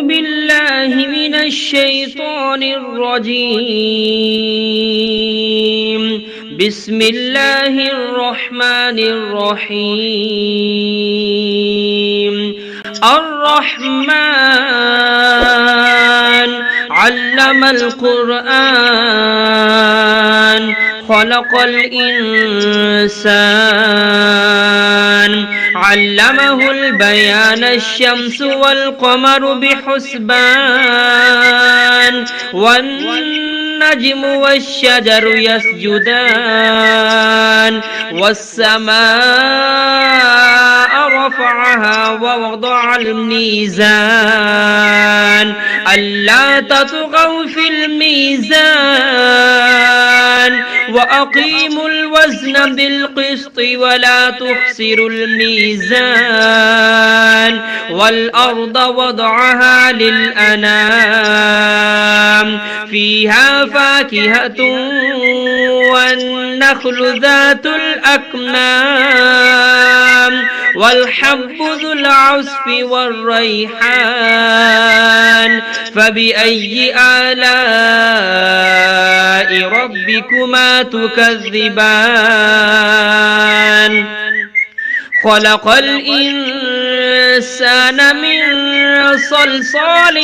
بالله من الشيطان الرجيم. بسم الله الرحمن الرحيم. الرحمن علم القرآن خلق الإنسان علمه البيان الشمس والقمر بحسبان والنجم والشجر يسجدان والسماء رفعها ووضع الميزان ألا تطغوا في الميزان وأقيموا الوزن بالقسط ولا تخسروا الميزان والأرض وضعها للأنام فيها فاكهة والنخل ذات الأكمام والحب ذو العصف والريحان فبأي آلاء ربكما تكذبان خلق الإنسان من صلصال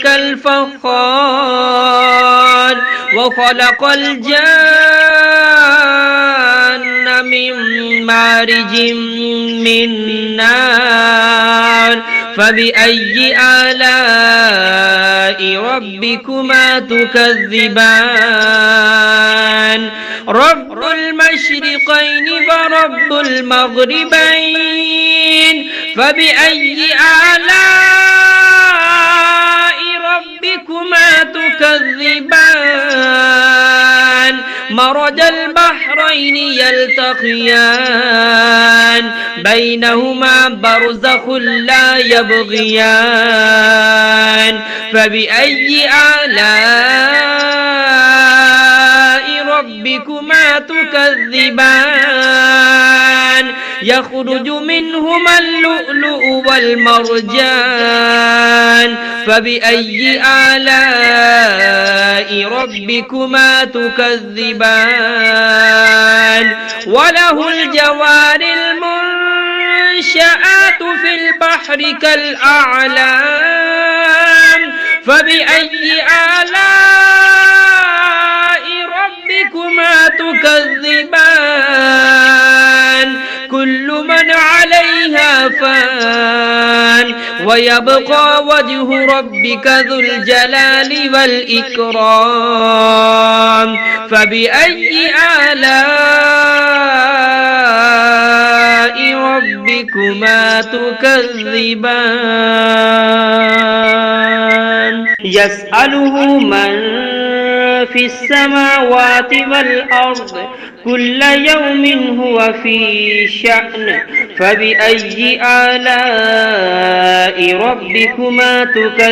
كالفخار وخلق الجان من مارج من نار فبأي آلاء ربكما تكذبان رب المشرقين ورب المغربين فبأي آلاء ربكما تكذبان مرج البحرين يلتقيان بينهما برزخ لا يبغيان فبأي آلاء ربكما تكذبان يخرج منهما اللؤلؤ والمرجان فبأي آلاء ربكما تكذبان وله الجوار المنشآت في البحر كالأعلام فبأي آلاء ربكما تكذبان كل من عليها فان ويبقى وجه ربك ذو الجلال والإكرام فبأي آلاء ربكما تكذبان يسأله من في السماوات والأرض كل يوم هو في شأن فبأي آلاء ربكما تكذبان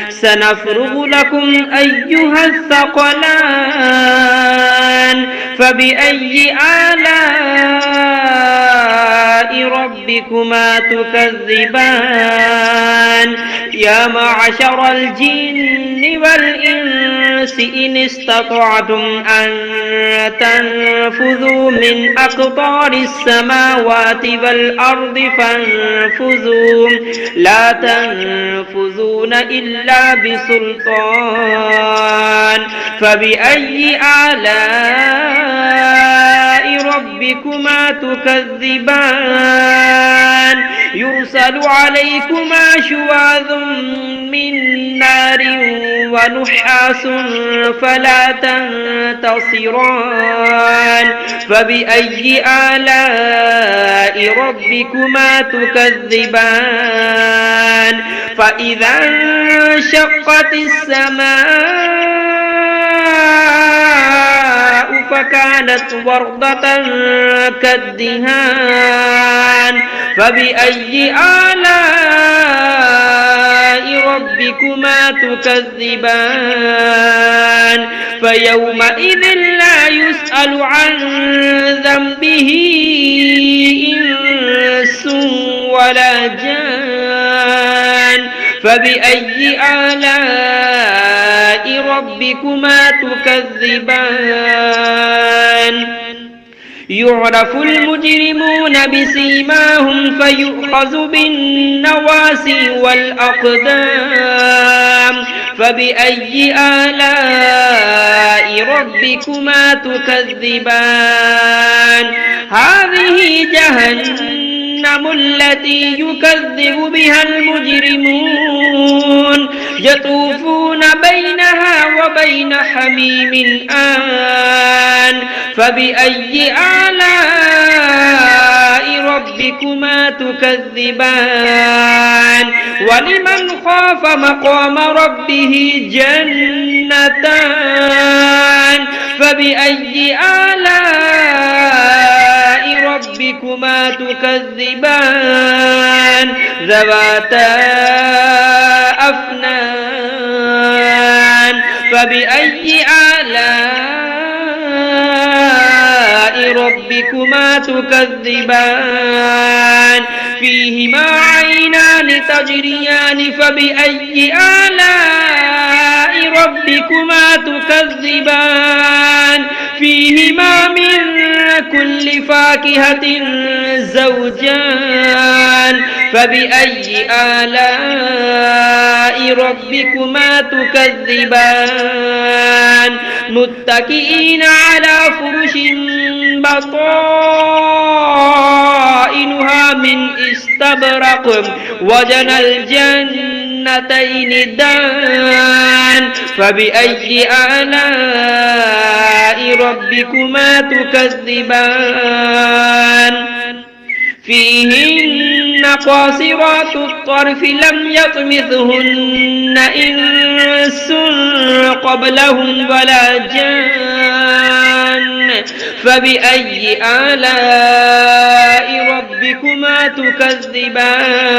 سنفرغ لكم أيها الثقلان فبأي آلاء ربكما تكذبان يا معشر الجن والإنس إن استطعتم أن تنفذوا من أقطار السماوات والأرض فانفذوا لا تنفذون إلا بسلطان فبأي آلاء ربكما تكذبان يرسل عليكما شواظ من نار ونحاس فلا تنتصران فبأي آلاء ربكما تكذبان فإذا انشقت السماء فكانت وردة كالدهان فبأي آلاء ربكما تكذبان فيومئذ لا يسأل عن ذنبه به إنس ولا جان فبأي آلاء ربكما تكذبان يعرف المجرمون بسيماهم فيؤخذ بالنواسي والأقدام فبأي آلاء ربكما تكذبان هذه جهنم التي يكذب بها المجرمون يطوفون بينها وبين حميم آن فبأي آلاء ربكما تكذبان ولمن خاف مقام ربه جنتان فبأي آلاء ربكما تكذبان ذواتا أفنان فبأي آلاء ربكما تكذبان فيهما عينان تجريان فبأي آلاء ربكما تكذبان فيهما من كل فاكهة زوجان فبأي آلاء ربكما تكذبان متكئين على فرش بطائنها من استبرق وجنى الجنتين دان فبأي آلاء ربكما تكذبان فيهن قاصرات الطرف لم يطمثهن إنس قبلهم ولا جان فبأي آلاء ربكما تكذبان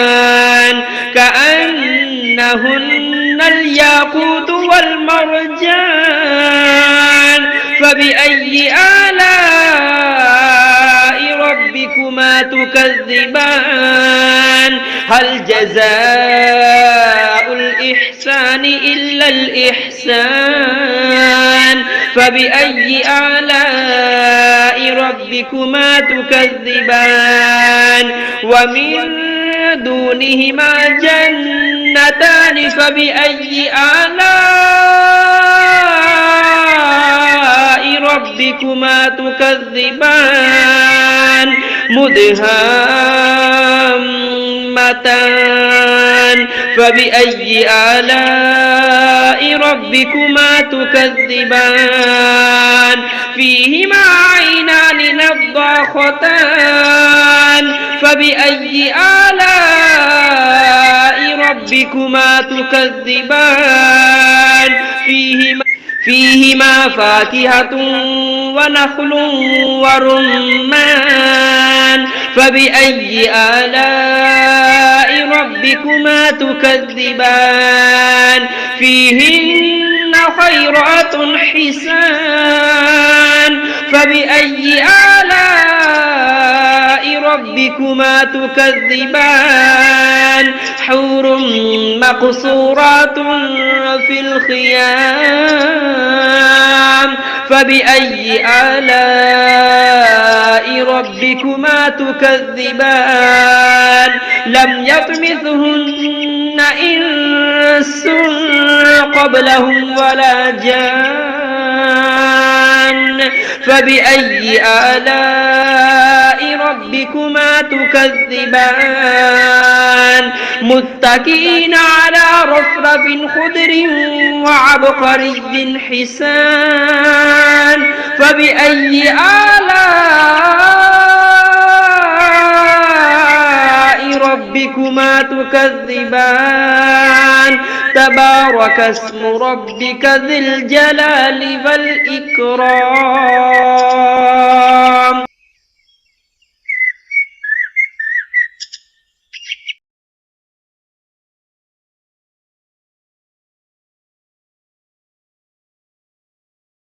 كأنهن الياقوت والمرجان فبأي آلاء ربكما تكذبان هل جزاء الإحسان إلا الإحسان فبأي آلاء ربكما تكذبان ومن دونهما جنتان فبأي آلاء ربكما تكذبان مدهامتان فبأي آلاء ربكما تكذبان فيهما عينان نضاختان فبأي آلاء ربكما تكذبان فيهما فاكهة ونخل ورمان فبأي آلاء ربكما تكذبان فيهن خيرات حسان فبأي آلاء ربكما تكذبان حور مقصورات في الخيام فبأي آلاء ربكما تكذبان لم يطمثهن إنس قبلهم ولا جان فبأي آلاء ربكما تكذبان متكئين على رفرف خضر وعبقري حسان فبأي آلاء ربكما تكذبان تبارك اسم ربك ذي الجلال والإكرام